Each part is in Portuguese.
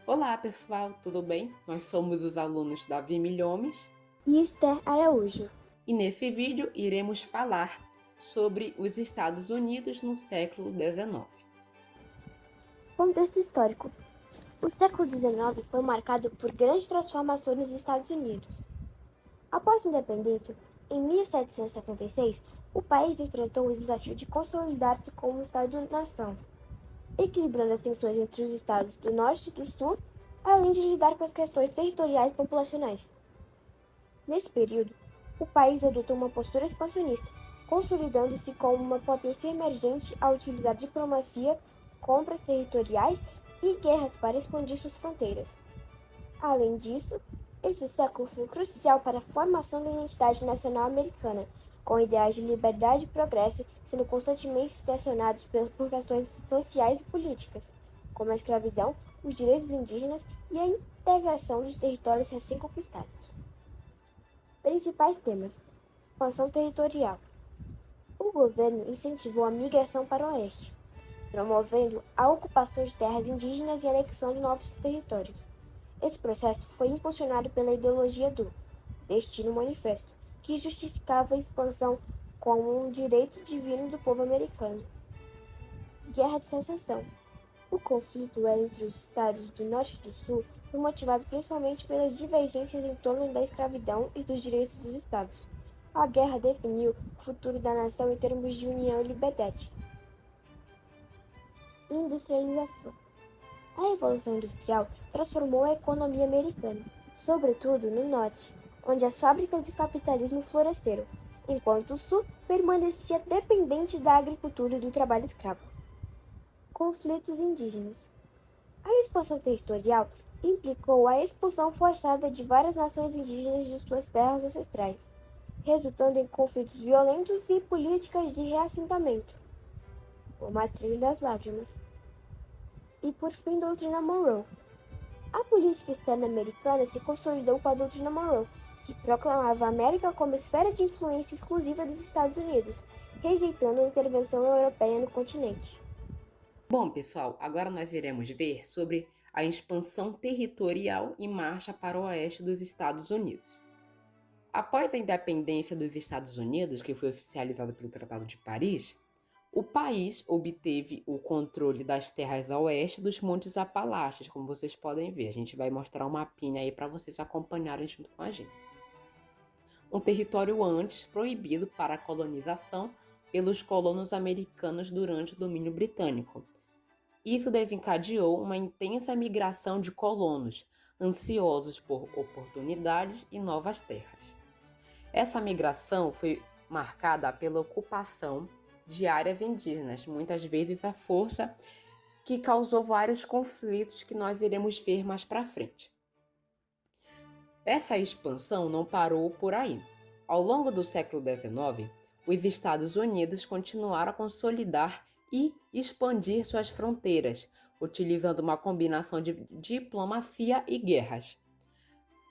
Olá, pessoal, tudo bem? Nós somos os alunos Davi Milhomes E Esther Araújo. e nesse vídeo iremos falar sobre os Estados Unidos no século XIX. Contexto histórico. O século XIX foi marcado por grandes transformações nos Estados Unidos. Após a independência, em 1766, o país enfrentou o desafio de consolidar-se como Estado-nação, equilibrando as tensões entre os estados do Norte e do Sul, além de lidar com as questões territoriais e populacionais. Nesse período, o país adotou uma postura expansionista, consolidando-se como uma potência emergente ao utilizar diplomacia, compras territoriais e guerras para expandir suas fronteiras. Além disso, esse século foi crucial para a formação da identidade nacional americana, com ideais de liberdade e progresso sendo constantemente estacionados por questões sociais e políticas, como a escravidão, os direitos indígenas e a integração dos territórios recém-conquistados. Principais temas: expansão territorial. O governo incentivou a migração para o oeste, promovendo a ocupação de terras indígenas e a anexão de novos territórios. Esse processo foi impulsionado pela ideologia do Destino Manifesto, que justificava a expansão como um direito divino do povo americano. Guerra de Secessão. O conflito entre os estados do Norte e do Sul foi motivado principalmente pelas divergências em torno da escravidão e dos direitos dos estados. A guerra definiu o futuro da nação em termos de união e liberdade. Industrialização. A Revolução Industrial transformou a economia americana, sobretudo no Norte, onde as fábricas de capitalismo floresceram, enquanto o Sul permanecia dependente da agricultura e do trabalho escravo. Conflitos indígenas. A expansão territorial implicou a expulsão forçada de várias nações indígenas de suas terras ancestrais, resultando em conflitos violentos e políticas de reassentamento, como a Trilha das Lágrimas. E por fim, doutrina Monroe. A política externa americana se consolidou com a doutrina Monroe, que proclamava a América como esfera de influência exclusiva dos Estados Unidos, rejeitando a intervenção europeia no continente. Bom, pessoal, agora nós iremos ver sobre a expansão territorial e marcha para o oeste dos Estados Unidos. Após a independência dos Estados Unidos, que foi oficializada pelo Tratado de Paris, o país obteve o controle das terras a oeste dos Montes Apalaches, como vocês podem ver. A gente vai mostrar um mapinha aí para vocês acompanharem junto com a gente. Um território antes proibido para a colonização pelos colonos americanos durante o domínio britânico. Isso desencadeou uma intensa migração de colonos, ansiosos por oportunidades e novas terras. Essa migração foi marcada pela ocupação de áreas indígenas, muitas vezes à força, que causou vários conflitos que nós iremos ver mais para frente. Essa expansão não parou por aí. Ao longo do século XIX, os Estados Unidos continuaram a consolidar e expandir suas fronteiras, utilizando uma combinação de diplomacia e guerras.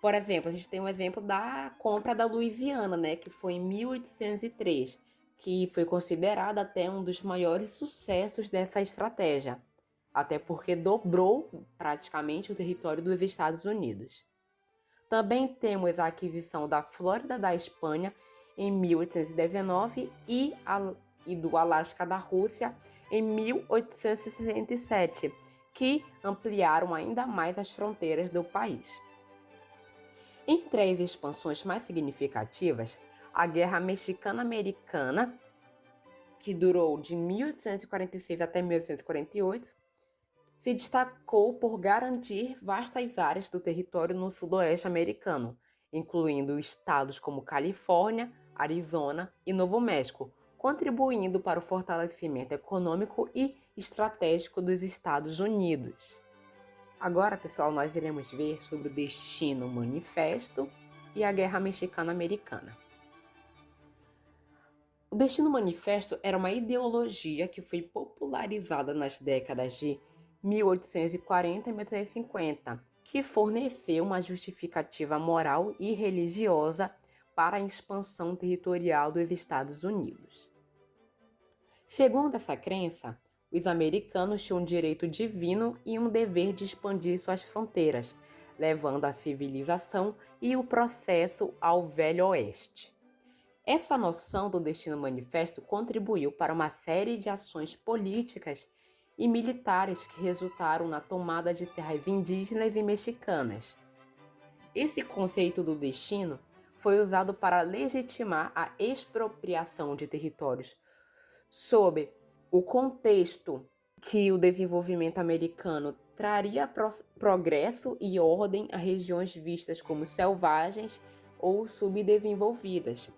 Por exemplo, a gente tem um exemplo da compra da Louisiana, né, que foi em 1803, que foi considerada até um dos maiores sucessos dessa estratégia, até porque dobrou praticamente o território dos Estados Unidos. Também temos a aquisição da Flórida da Espanha em 1819 e do Alasca da Rússia em 1867, que ampliaram ainda mais as fronteiras do país. Entre as expansões mais significativas, a Guerra Mexicana-Americana, que durou de 1846 até 1848, se destacou por garantir vastas áreas do território no sudoeste americano, incluindo estados como Califórnia, Arizona e Novo México, contribuindo para o fortalecimento econômico e estratégico dos Estados Unidos. Agora, pessoal, nós iremos ver sobre o Destino Manifesto e a Guerra Mexicana-Americana. O Destino Manifesto era uma ideologia que foi popularizada nas décadas de 1840 e 1850, que forneceu uma justificativa moral e religiosa para a expansão territorial dos Estados Unidos. Segundo essa crença, os americanos tinham um direito divino e um dever de expandir suas fronteiras, levando a civilização e o processo ao Velho Oeste. Essa noção do Destino Manifesto contribuiu para uma série de ações políticas e militares que resultaram na tomada de terras indígenas e mexicanas. Esse conceito do destino foi usado para legitimar a expropriação de territórios sob o contexto que o desenvolvimento americano traria progresso e ordem a regiões vistas como selvagens ou subdesenvolvidas.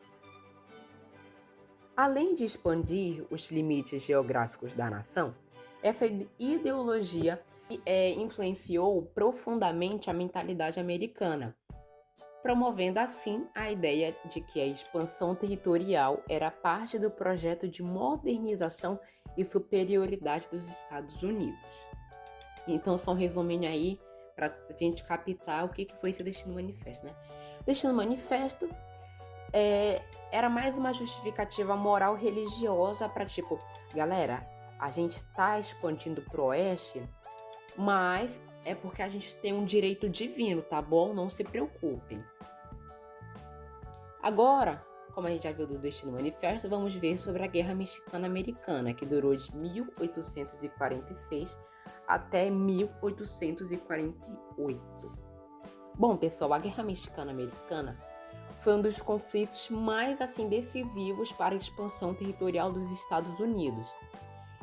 Além de expandir os limites geográficos da nação, essa ideologia influenciou profundamente a mentalidade americana, promovendo assim a ideia de que a expansão territorial era parte do projeto de modernização e superioridade dos Estados Unidos. Então, só resumindo aí, para a gente captar o que foi esse Destino Manifesto, né? Destino Manifesto era mais uma justificativa moral religiosa para, tipo, galera, a gente está expandindo pro oeste, mas é porque a gente tem um direito divino, tá bom? Não se preocupem. Agora, como a gente já viu do Destino Manifesto, vamos ver sobre a Guerra Mexicana-Americana, que durou de 1846 até 1848. Bom, pessoal, a Guerra Mexicana-Americana foi um dos conflitos mais decisivos para a expansão territorial dos Estados Unidos.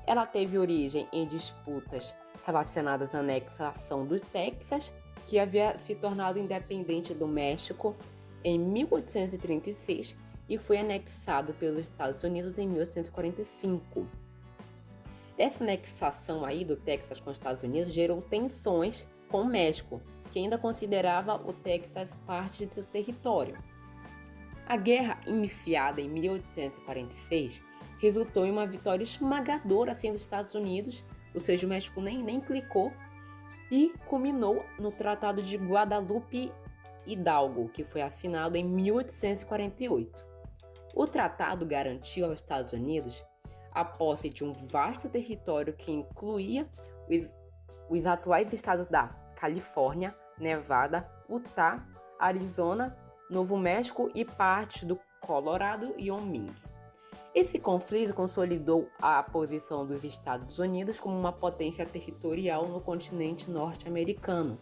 Ela teve origem em disputas relacionadas à anexação do Texas, que havia se tornado independente do México em 1836 e foi anexado pelos Estados Unidos em 1845. Essa anexação aí do Texas com os Estados Unidos gerou tensões com o México, que ainda considerava o Texas parte de seu território. A guerra, iniciada em 1846, resultou em uma vitória esmagadora dos Estados Unidos, ou seja, o México nem clicou, e culminou no Tratado de Guadalupe Hidalgo, que foi assinado em 1848. O tratado garantiu aos Estados Unidos a posse de um vasto território que incluía os atuais estados da Califórnia, Nevada, Utah, Arizona, Novo México e partes do Colorado e Wyoming. Esse conflito consolidou a posição dos Estados Unidos como uma potência territorial no continente norte-americano.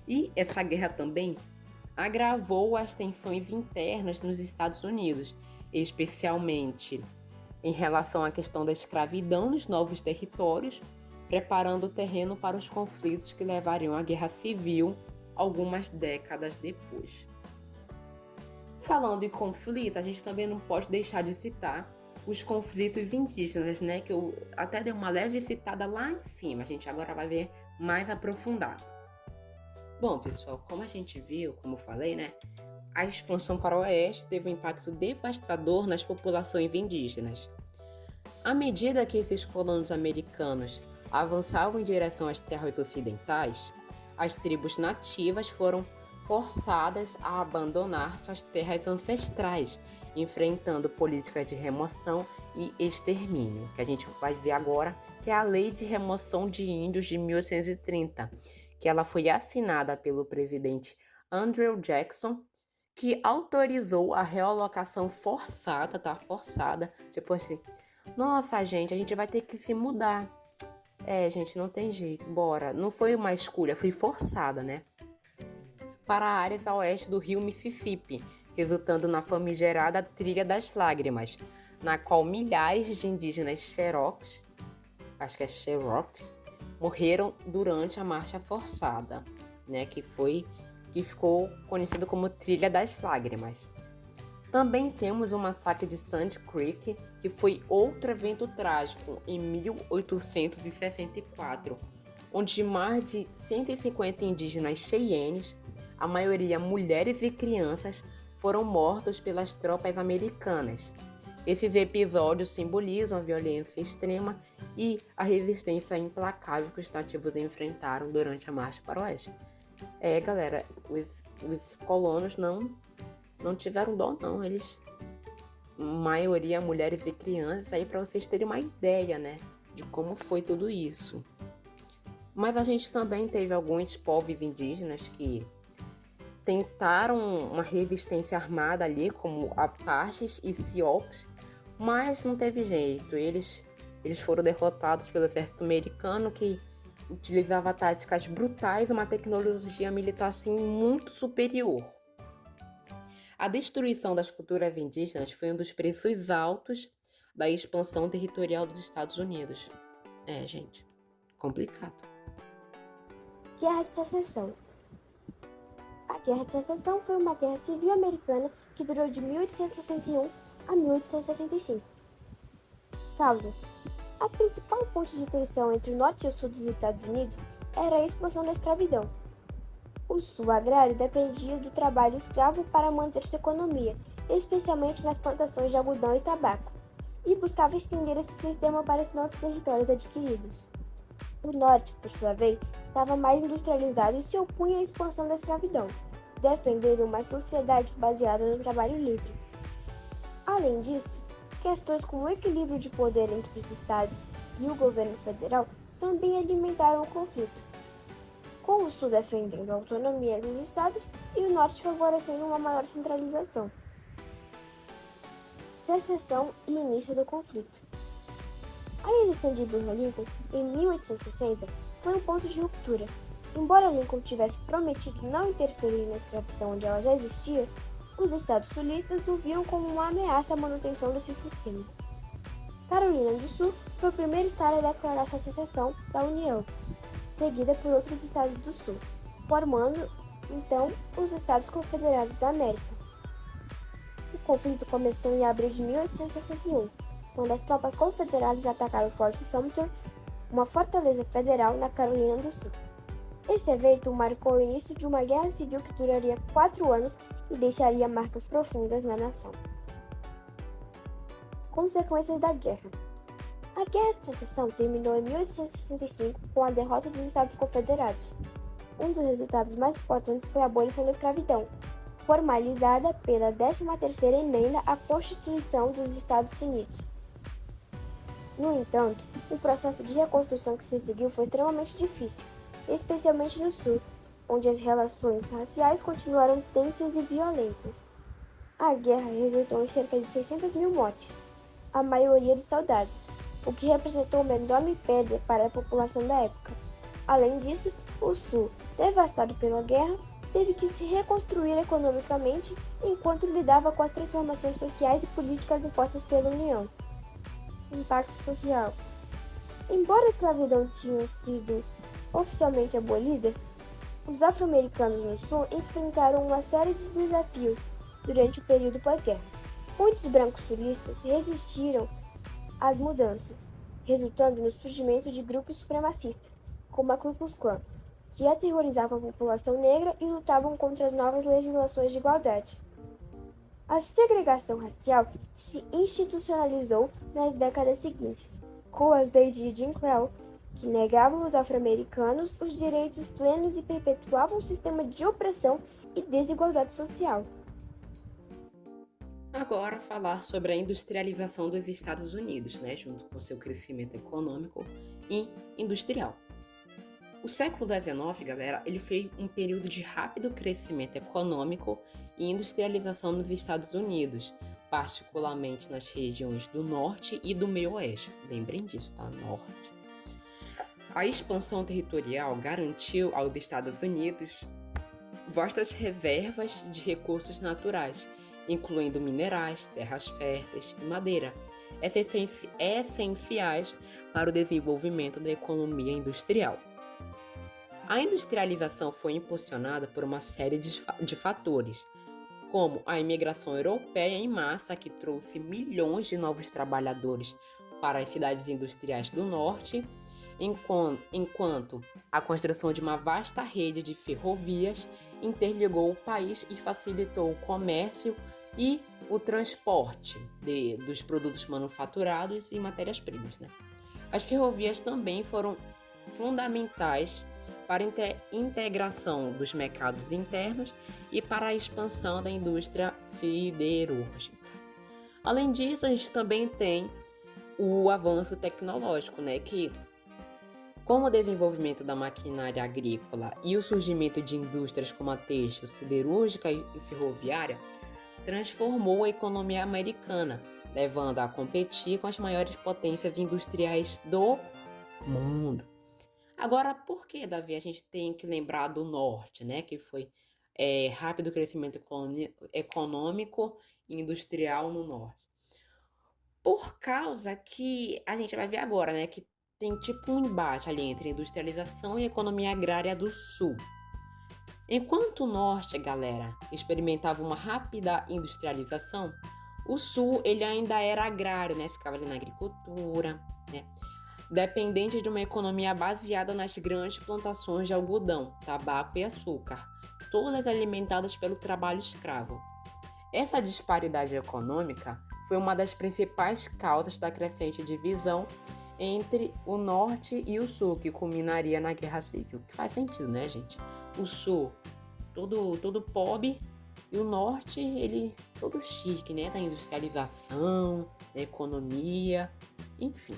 E essa guerra também agravou as tensões internas nos Estados Unidos, especialmente em relação à questão da escravidão nos novos territórios, preparando o terreno para os conflitos que levariam à Guerra Civil algumas décadas depois. Falando em conflito, a gente também não pode deixar de citar os conflitos indígenas, né? Que eu até dei uma leve citada lá em cima, a gente agora vai ver mais aprofundado. Bom, pessoal, como a gente viu, como eu falei, né? A expansão para o oeste teve um impacto devastador nas populações indígenas. À medida que esses colonos americanos avançavam em direção às terras ocidentais, as tribos nativas foram forçadas a abandonar suas terras ancestrais, enfrentando políticas de remoção e extermínio, que a gente vai ver agora, que é a Lei de Remoção de Índios de 1830, que ela foi assinada pelo presidente Andrew Jackson, que autorizou a realocação forçada, tipo assim, nossa, a gente vai ter que se mudar. Gente, não tem jeito, bora. Não foi uma escolha, foi forçada, né? Para áreas a oeste do rio Mississippi, resultando na famigerada Trilha das Lágrimas, na qual milhares de indígenas Cherokees, morreram durante a marcha forçada, né, que ficou conhecido como Trilha das Lágrimas. Também temos o massacre de Sand Creek, que foi outro evento trágico em 1864, onde mais de 150 indígenas cheyennes, a maioria mulheres e crianças, foram mortos pelas tropas americanas. Esses episódios simbolizam a violência extrema e a resistência implacável que os nativos enfrentaram durante a marcha para o oeste. Galera, os colonos não tiveram dó, não. Eles, maioria mulheres e crianças, aí para vocês terem uma ideia, né? de como foi tudo isso. Mas a gente também teve alguns povos indígenas que tentaram uma resistência armada ali, como Apaches e Sioux, mas não teve jeito. Eles foram derrotados pelo exército americano, que utilizava táticas brutais e uma tecnologia militar assim muito superior. A destruição das culturas indígenas foi um dos preços altos da expansão territorial dos Estados Unidos. Gente, complicado. Guerra de Secessão. A Guerra de Secessão foi uma guerra civil americana que durou de 1861 a 1865. Causas. A principal fonte de tensão entre o norte e o sul dos Estados Unidos era a expansão da escravidão. O sul agrário dependia do trabalho escravo para manter sua economia, especialmente nas plantações de algodão e tabaco, e buscava estender esse sistema para os novos territórios adquiridos. O norte, por sua vez, estava mais industrializado e se opunha à expansão da escravidão, defendendo uma sociedade baseada no trabalho livre. Além disso, questões como o equilíbrio de poder entre os estados e o governo federal também alimentaram o conflito, com o sul defendendo a autonomia dos estados e o norte favorecendo uma maior centralização. Secessão e início do conflito. A eleição de Abraham Lincoln, em 1860, foi um ponto de ruptura. Embora Lincoln tivesse prometido não interferir na escravidão onde ela já existia, os estados sulistas o viam como uma ameaça à manutenção desse sistema. Carolina do Sul foi o primeiro estado a declarar sua secessão da União, seguida por outros estados do Sul, formando, então, os Estados Confederados da América. O conflito começou em abril de 1861, quando as tropas confederadas atacaram Fort Sumter, uma fortaleza federal na Carolina do Sul. Esse evento marcou o início de uma guerra civil que duraria 4 anos e deixaria marcas profundas na nação. Consequências da guerra. A Guerra de Secessão terminou em 1865 com a derrota dos Estados Confederados. Um dos resultados mais importantes foi a abolição da escravidão, formalizada pela 13ª Emenda à Constituição dos Estados Unidos. No entanto, o processo de reconstrução que se seguiu foi extremamente difícil, especialmente no Sul, onde as relações raciais continuaram tensas e violentas. A guerra resultou em cerca de 600 mil mortes, a maioria de soldados, o que representou uma enorme perda para a população da época. Além disso, o Sul, devastado pela guerra, teve que se reconstruir economicamente enquanto lidava com as transformações sociais e políticas impostas pela União. Impacto social. Embora a escravidão tinha sido oficialmente abolida, os afro-americanos no Sul enfrentaram uma série de desafios durante o período pós-guerra. Muitos brancos sulistas resistiram às mudanças, resultando no surgimento de grupos supremacistas, como a Ku Klux Klan, que aterrorizavam a população negra e lutavam contra as novas legislações de igualdade. A segregação racial se institucionalizou nas décadas seguintes, com as leis de Jim Crow, que negavam aos afro-americanos os direitos plenos e perpetuavam um sistema de opressão e desigualdade social. Agora falar sobre a industrialização dos Estados Unidos, junto com seu crescimento econômico e industrial. O século XIX, galera, ele foi um período de rápido crescimento econômico e industrialização nos Estados Unidos, particularmente nas regiões do Norte e do Meio-Oeste. Lembrem disso, tá? Norte. A expansão territorial garantiu aos Estados Unidos vastas reservas de recursos naturais, incluindo minerais, terras férteis e madeira, essenciais para o desenvolvimento da economia industrial. A industrialização foi impulsionada por uma série de fatores, como a imigração europeia em massa, que trouxe milhões de novos trabalhadores para as cidades industriais do norte, enquanto a construção de uma vasta rede de ferrovias interligou o país e facilitou o comércio e o transporte dos produtos manufaturados e matérias-primas. As ferrovias também foram fundamentais para a integração dos mercados internos e para a expansão da indústria siderúrgica. Além disso, a gente também tem o avanço tecnológico, né? Que, com o desenvolvimento da maquinária agrícola e o surgimento de indústrias como a têxtil, siderúrgica e ferroviária, transformou a economia americana, levando a competir com as maiores potências industriais do mundo. Agora, por que, Davi, a gente tem que lembrar do norte, né? Que foi rápido crescimento econômico e industrial no norte. Por causa que a gente vai ver agora, né? Que tem tipo um embate ali entre industrialização e economia agrária do sul. Enquanto o norte, galera, experimentava uma rápida industrialização, o sul ele ainda era agrário, né? Ficava ali na agricultura, né? Dependente de uma economia baseada nas grandes plantações de algodão, tabaco e açúcar, todas alimentadas pelo trabalho escravo. Essa disparidade econômica foi uma das principais causas da crescente divisão entre o norte e o sul, que culminaria na Guerra Civil. Que faz sentido, né, gente? O sul, todo pobre, e o norte, ele todo chique, né? Da industrialização, da economia, enfim.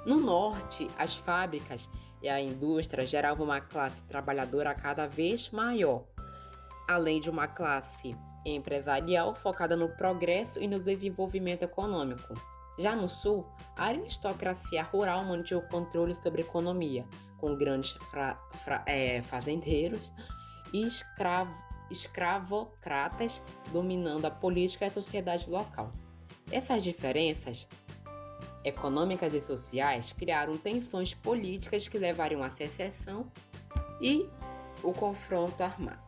No norte, as fábricas e a indústria geravam uma classe trabalhadora cada vez maior, além de uma classe empresarial focada no progresso e no desenvolvimento econômico. Já no sul, a aristocracia rural mantinha o controle sobre a economia, com grandes fazendeiros e escravocratas dominando a política e a sociedade local. Essas diferenças econômicas e sociais criaram tensões políticas que levariam à secessão e o confronto armado.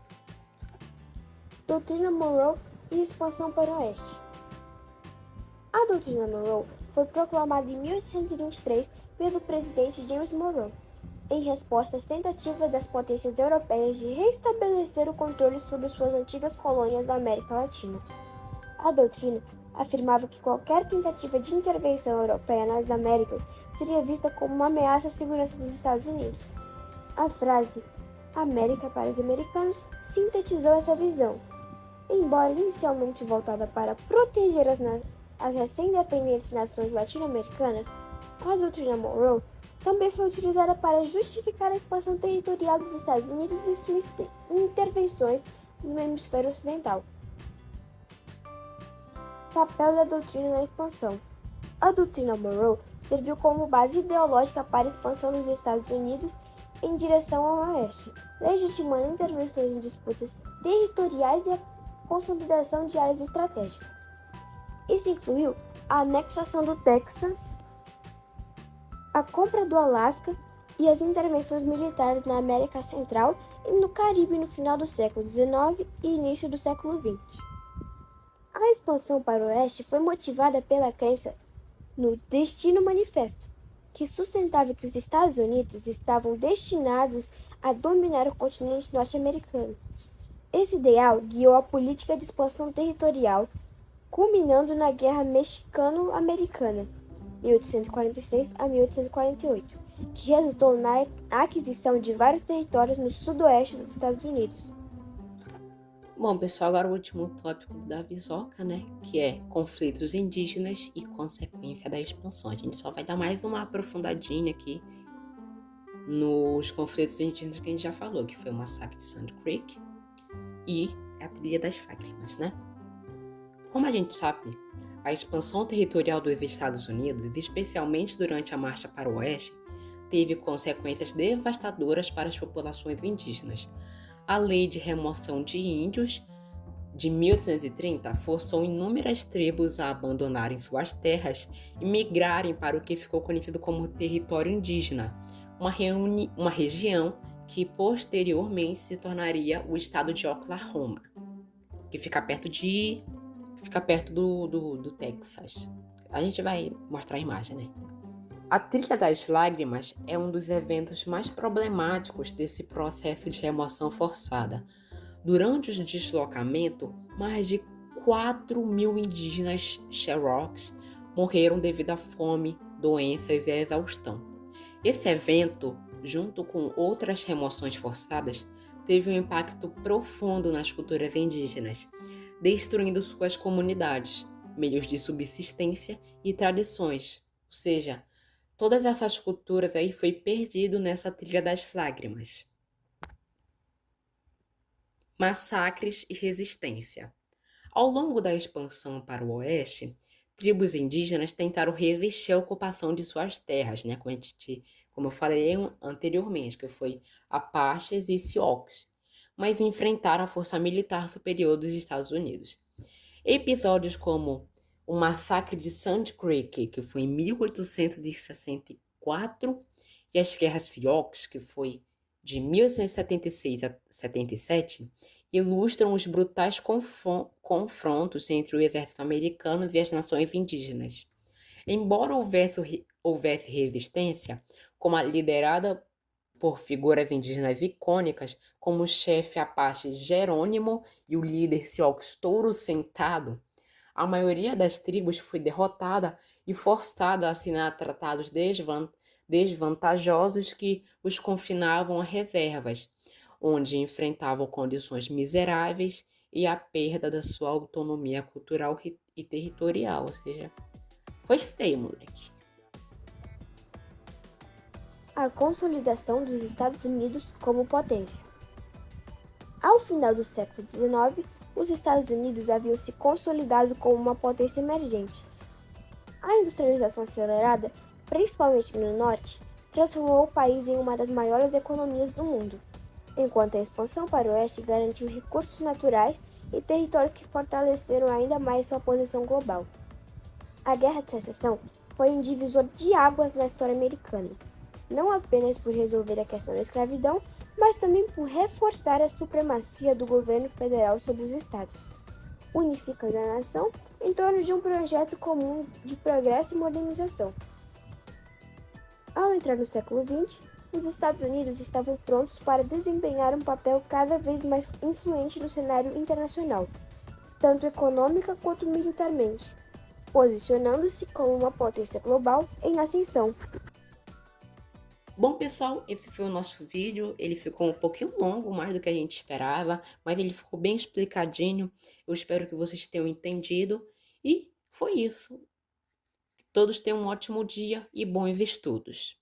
Doutrina Monroe e expansão para o oeste. A Doutrina Monroe foi proclamada em 1823 pelo presidente James Monroe, em resposta às tentativas das potências europeias de restabelecer o controle sobre suas antigas colônias da América Latina. A doutrina afirmava que qualquer tentativa de intervenção europeia nas Américas seria vista como uma ameaça à segurança dos Estados Unidos. A frase "América para os americanos" sintetizou essa visão. Embora inicialmente voltada para proteger as recém-independentes nações latino-americanas, a doutrina Monroe também foi utilizada para justificar a expansão territorial dos Estados Unidos e suas intervenções no hemisfério ocidental. Papel da doutrina na expansão. A doutrina Monroe serviu como base ideológica para a expansão dos Estados Unidos em direção ao oeste, legitimando intervenções em disputas territoriais e a consolidação de áreas estratégicas. Isso incluiu a anexação do Texas, a compra do Alasca e as intervenções militares na América Central e no Caribe no final do século XIX e início do século XX. A expansão para o oeste foi motivada pela crença no Destino Manifesto, que sustentava que os Estados Unidos estavam destinados a dominar o continente norte-americano. Esse ideal guiou a política de expansão territorial, culminando na Guerra Mexicano-Americana, 1846 a 1848, que resultou na aquisição de vários territórios no sudoeste dos Estados Unidos. Bom, pessoal, agora o último tópico da Visoca, né? Que é conflitos indígenas e consequência da expansão. A gente só vai dar mais uma aprofundadinha aqui nos conflitos indígenas que a gente já falou, que foi o massacre de Sand Creek e a Trilha das Lágrimas, né? Como a gente sabe, a expansão territorial dos Estados Unidos, especialmente durante a Marcha para o Oeste, teve consequências devastadoras para as populações indígenas. A Lei de Remoção de Índios de 1830 forçou inúmeras tribos a abandonarem suas terras e migrarem para o que ficou conhecido como território indígena, uma região que posteriormente se tornaria o estado de Oklahoma, que fica perto do Texas. A gente vai mostrar a imagem, né? A Trilha das Lágrimas é um dos eventos mais problemáticos desse processo de remoção forçada. Durante o deslocamento, mais de 4.000 indígenas Cherokees morreram devido à fome, doenças e à exaustão. Esse evento, junto com outras remoções forçadas, teve um impacto profundo nas culturas indígenas, destruindo suas comunidades, meios de subsistência e tradições. Ou seja, todas essas culturas aí foi perdido nessa trilha das lágrimas. Massacres e resistência. Ao longo da expansão para o oeste, tribos indígenas tentaram reverter a ocupação de suas terras, né? Como eu falei anteriormente, que foi Apaches e Sioux, mas enfrentaram a força militar superior dos Estados Unidos. Episódios como o massacre de Sand Creek, que foi em 1864, e as guerras Sioux, que foi de 1876 a 77, ilustram os brutais confrontos entre o exército americano e as nações indígenas. Embora houvesse resistência, como a liderada por figuras indígenas icônicas, como o chefe Apache Jerônimo e o líder Sioux Touro Sentado, a maioria das tribos foi derrotada e forçada a assinar tratados desvantajosos que os confinavam a reservas, onde enfrentavam condições miseráveis e a perda da sua autonomia cultural e territorial. Ou seja, foi feio, moleque. A consolidação dos Estados Unidos como potência. Ao final do século XIX, os Estados Unidos haviam se consolidado como uma potência emergente. A industrialização acelerada, principalmente no norte, transformou o país em uma das maiores economias do mundo, enquanto a expansão para o oeste garantiu recursos naturais e territórios que fortaleceram ainda mais sua posição global. A Guerra de Secessão foi um divisor de águas na história americana, não apenas por resolver a questão da escravidão, mas também por reforçar a supremacia do governo federal sobre os estados, unificando a nação em torno de um projeto comum de progresso e modernização. Ao entrar no século XX, os Estados Unidos estavam prontos para desempenhar um papel cada vez mais influente no cenário internacional, tanto econômica quanto militarmente, posicionando-se como uma potência global em ascensão. Bom, pessoal, esse foi o nosso vídeo. Ele ficou um pouquinho longo, mais do que a gente esperava, mas ele ficou bem explicadinho. Eu espero que vocês tenham entendido. E foi isso. Todos tenham um ótimo dia e bons estudos.